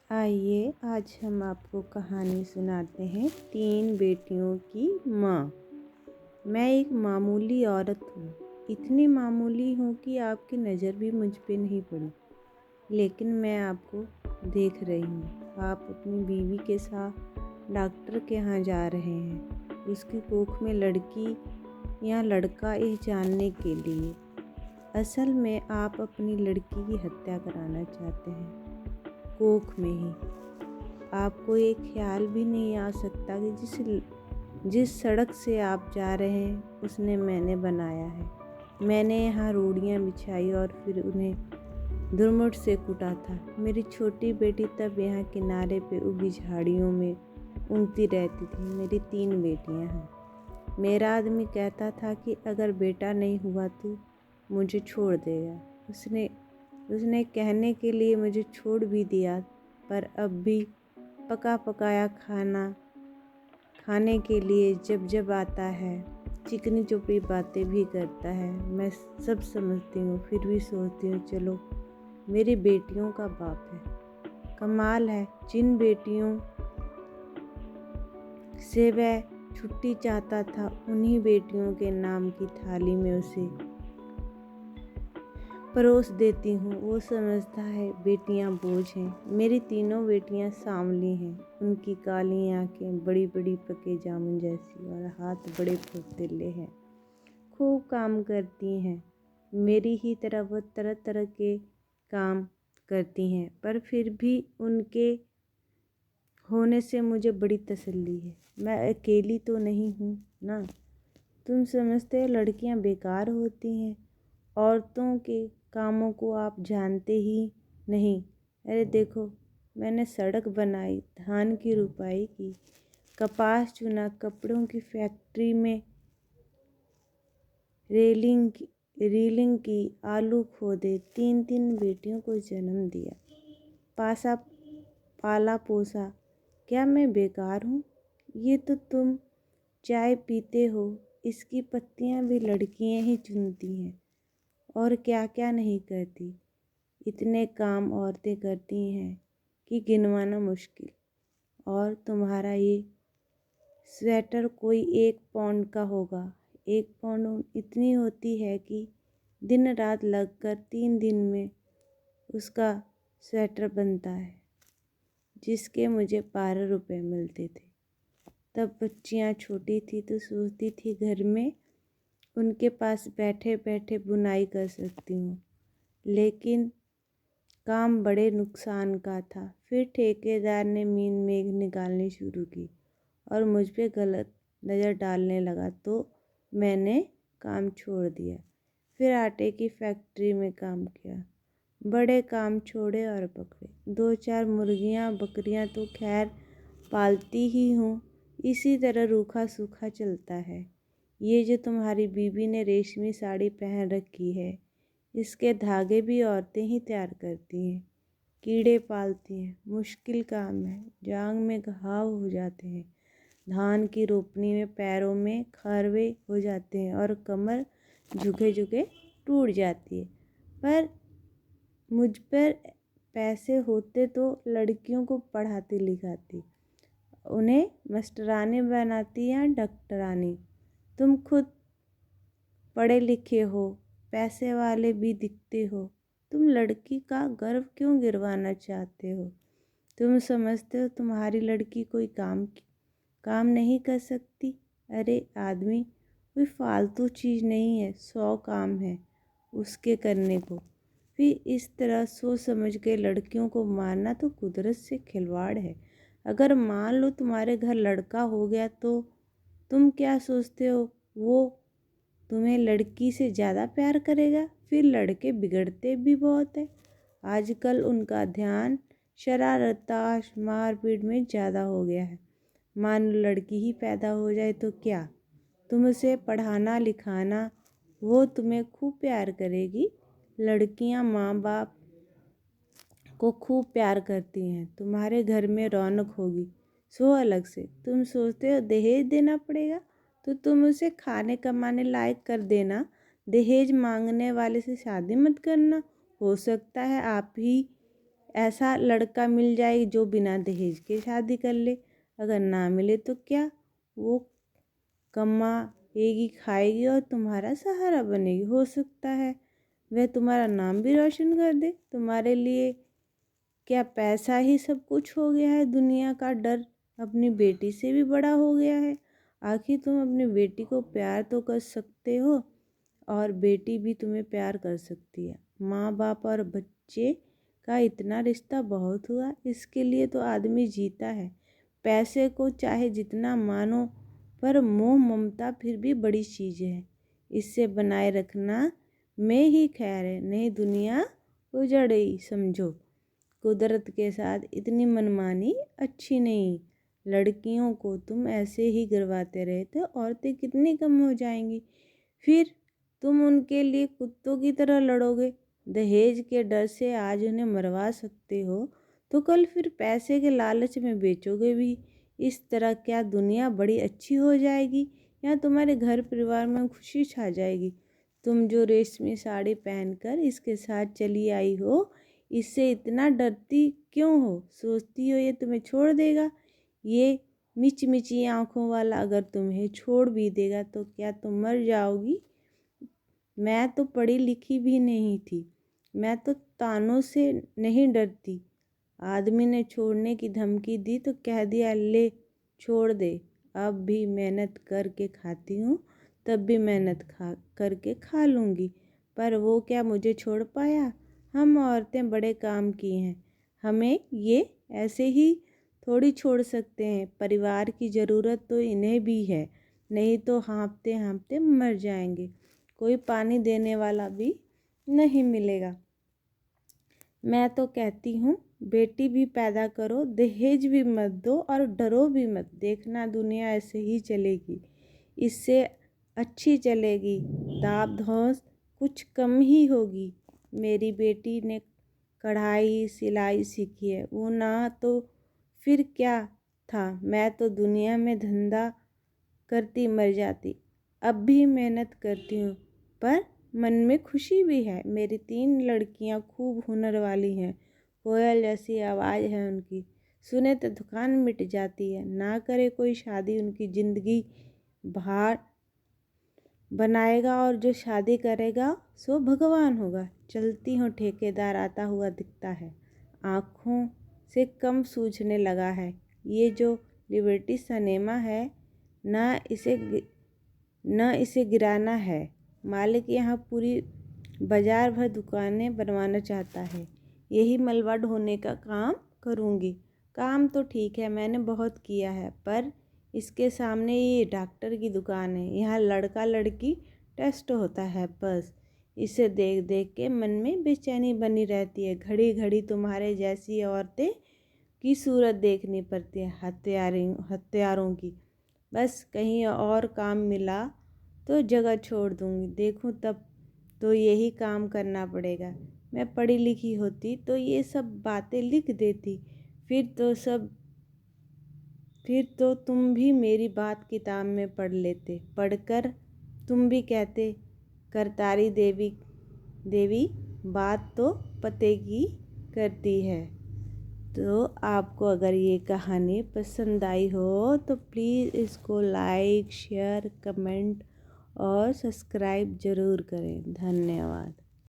आइए आज हम आपको कहानी सुनाते हैं तीन बेटियों की माँ। मैं एक मामूली औरत हूँ, इतनी मामूली हूँ कि आपकी नज़र भी मुझ पे नहीं पड़ी, लेकिन मैं आपको देख रही हूँ। आप अपनी बीवी के साथ डॉक्टर के यहाँ जा रहे हैं, उसकी कोख में लड़की या लड़का ये जानने के लिए। असल में आप अपनी लड़की की हत्या कराना चाहते हैं, कोख में ही। आपको ये ख्याल भी नहीं आ सकता कि जिस सड़क से आप जा रहे हैं उसने मैंने बनाया है। मैंने यहाँ रोड़ियाँ बिछाई और फिर उन्हें दुर्मुट से कूटा था। मेरी छोटी बेटी तब यहाँ किनारे पे उगी झाड़ियों में ऊँगती रहती थी। मेरी 3 बेटियाँ हैं। मेरा आदमी कहता था कि अगर बेटा नहीं हुआ तो मुझे छोड़ देगा। उसने कहने के लिए मुझे छोड़ भी दिया, पर अब भी पका पकाया खाना खाने के लिए जब जब आता है चिकनी चुपड़ी बातें भी करता है। मैं सब समझती हूँ, फिर भी सोचती हूँ चलो मेरी बेटियों का बाप है। कमाल है, जिन बेटियों से वह छुट्टी चाहता था उन्हीं बेटियों के नाम की थाली में उसे परोस देती हूँ। वो समझता है बेटियाँ बोझ हैं। मेरी तीनों बेटियाँ सांवली हैं, उनकी काली आंखें बड़ी बड़ी पके जामुन जैसी और हाथ बड़े फुर्तीले हैं। खूब काम करती हैं, मेरी ही तरह वो तरह तरह के काम करती हैं, पर फिर भी उनके होने से मुझे बड़ी तसल्ली है। मैं अकेली तो नहीं हूँ ना। तुम समझते हो लड़कियाँ बेकार होती हैं, औरतों के कामों को आप जानते ही नहीं। अरे देखो, मैंने सड़क बनाई, धान की रुपाई की, कपास चुना, कपड़ों की फैक्ट्री में रीलिंग की, आलू खोदे, 3 बेटियों को जन्म दिया, पाला पोसा। क्या मैं बेकार हूँ? ये तो तुम चाय पीते हो, इसकी पत्तियाँ भी लड़कियाँ ही चुनती हैं और क्या क्या नहीं करती। इतने काम औरतें करती हैं कि गिनवाना मुश्किल। और तुम्हारा ये स्वेटर कोई 1 पाउंड का होगा। 1 पाउंड ऊन इतनी होती है कि दिन रात लगकर 3 दिन में उसका स्वेटर बनता है, जिसके मुझे 12 रुपये मिलते थे। तब बच्चियाँ छोटी थी तो सोचती थी घर में उनके पास बैठे बैठे बुनाई कर सकती हूँ, लेकिन काम बड़े नुकसान का था। फिर ठेकेदार ने मीन मेघ निकालनी शुरू की और मुझ पे गलत नज़र डालने लगा, तो मैंने काम छोड़ दिया। फिर आटे की फैक्ट्री में काम किया। बड़े काम छोड़े और पकड़े। 2-4 मुर्गियाँ बकरियाँ तो खैर पालती ही हूँ। इसी तरह रूखा सूखा चलता है। ये जो तुम्हारी बीबी ने रेशमी साड़ी पहन रखी है, इसके धागे भी औरतें ही तैयार करती हैं। कीड़े पालती हैं, मुश्किल काम है। जांग में घाव हो जाते हैं, धान की रोपनी में पैरों में खरवे हो जाते हैं और कमर झुके झुके टूट जाती है। पर मुझ पर पैसे होते तो लड़कियों को पढ़ाती लिखाती, उन्हें मास्टरानी बनाती या डॉक्टरानी। तुम खुद पढ़े लिखे हो, पैसे वाले भी दिखते हो, तुम लड़की का गर्व क्यों गिरवाना चाहते हो? तुम समझते हो तुम्हारी लड़की कोई काम नहीं कर सकती? अरे आदमी कोई फालतू चीज़ नहीं है, 100 काम है उसके करने को। फिर इस तरह सोच समझ के लड़कियों को मारना तो कुदरत से खिलवाड़ है। अगर मान लो तुम्हारे घर लड़का हो गया तो तुम क्या सोचते हो वो तुम्हें लड़की से ज़्यादा प्यार करेगा? फिर लड़के बिगड़ते भी बहुत है। आजकल उनका ध्यान शरारत मारपीट में ज़्यादा हो गया है। मान लो लड़की ही पैदा हो जाए तो क्या, तुम उसे पढ़ाना लिखाना, वो तुम्हें खूब प्यार करेगी। लड़कियां माँ बाप को खूब प्यार करती हैं, तुम्हारे घर में रौनक होगी। सो अलग से तुम सोचते हो दहेज देना पड़ेगा, तो तुम उसे खाने कमाने लायक कर देना। दहेज मांगने वाले से शादी मत करना। हो सकता है आप ही ऐसा लड़का मिल जाए जो बिना दहेज के शादी कर ले। अगर ना मिले तो क्या, वो कमाएगी खाएगी और तुम्हारा सहारा बनेगी। हो सकता है वह तुम्हारा नाम भी रोशन कर दे। तुम्हारे लिए क्या पैसा ही सब कुछ हो गया है? दुनिया का डर अपनी बेटी से भी बड़ा हो गया है। आखिर तुम अपनी बेटी को प्यार तो कर सकते हो और बेटी भी तुम्हें प्यार कर सकती है। माँ बाप और बच्चे का इतना रिश्ता बहुत हुआ, इसके लिए तो आदमी जीता है। पैसे को चाहे जितना मानो, पर मोह ममता फिर भी बड़ी चीज़ है। इससे बनाए रखना में ही खैर है, नहीं दुनिया उजड़ गई समझो। कुदरत के साथ इतनी मनमानी अच्छी नहीं। लड़कियों को तुम ऐसे ही गिरवाते रहे तो औरतें कितनी कम हो जाएंगी। फिर तुम उनके लिए कुत्तों की तरह लड़ोगे। दहेज के डर से आज उन्हें मरवा सकते हो तो कल फिर पैसे के लालच में बेचोगे भी। इस तरह क्या दुनिया बड़ी अच्छी हो जाएगी या तुम्हारे घर परिवार में खुशी छा जाएगी? तुम जो रेशमी साड़ी पहनकर इसके साथ चली आई हो, इससे इतना डरती क्यों हो? सोचती हो ये तुम्हें छोड़ देगा? ये मिचमिची आँखों वाला अगर तुम्हें छोड़ भी देगा तो क्या तुम मर जाओगी? मैं तो पढ़ी लिखी भी नहीं थी, मैं तो तानों से नहीं डरती। आदमी ने छोड़ने की धमकी दी तो कह दिया ले छोड़ दे। अब भी मेहनत करके खाती हूँ, तब भी मेहनत करके खा लूँगी। पर वो क्या मुझे छोड़ पाया? हम औरतें बड़े काम की हैं, हमें ये ऐसे ही थोड़ी छोड़ सकते हैं। परिवार की ज़रूरत तो इन्हें भी है, नहीं तो हाँफते हाँफते मर जाएंगे। कोई पानी देने वाला भी नहीं मिलेगा। मैं तो कहती हूँ बेटी भी पैदा करो, दहेज भी मत दो और डरो भी मत। देखना दुनिया ऐसे ही चलेगी, इससे अच्छी चलेगी। दाब धौंस कुछ कम ही होगी। मेरी बेटी ने कढ़ाई सिलाई सीखी है, वो ना तो फिर क्या था, मैं तो दुनिया में धंधा करती मर जाती। अब भी मेहनत करती हूँ पर मन में खुशी भी है। मेरी 3 लड़कियाँ खूब हुनर वाली हैं, कोयल जैसी आवाज़ है उनकी, सुने तो थकान मिट जाती है। ना करे कोई शादी, उनकी ज़िंदगी भार बनाएगा और जो शादी करेगा सो भगवान होगा। चलती हूँ, ठेकेदार आता हुआ दिखता है, आँखों से कम सूझने लगा है। ये जो लिबर्टी सिनेमा है ना, इसे गिराना है। मालिक यहाँ पूरी बाजार भर दुकानें बनवाना चाहता है। यही मलबा ढोने का काम करूँगी। काम तो ठीक है, मैंने बहुत किया है, पर इसके सामने ये डॉक्टर की दुकान है, यहाँ लड़का लड़की टेस्ट होता है बस। इसे देख देख के मन में बेचैनी बनी रहती है। घड़ी घड़ी तुम्हारे जैसी औरतें की सूरत देखनी पड़ती है, हत्यारों की। बस कहीं और काम मिला तो जगह छोड़ दूँगी, देखूँ तब तो यही काम करना पड़ेगा। मैं पढ़ी लिखी होती तो ये सब बातें लिख देती, फिर तो तुम भी मेरी बात किताब में पढ़ लेते। पढ़कर तुम भी कहते करतारी देवी बात तो पते की करती है। तो आपको अगर ये कहानी पसंद आई हो तो प्लीज़ इसको लाइक शेयर कमेंट और सब्सक्राइब ज़रूर करें। धन्यवाद।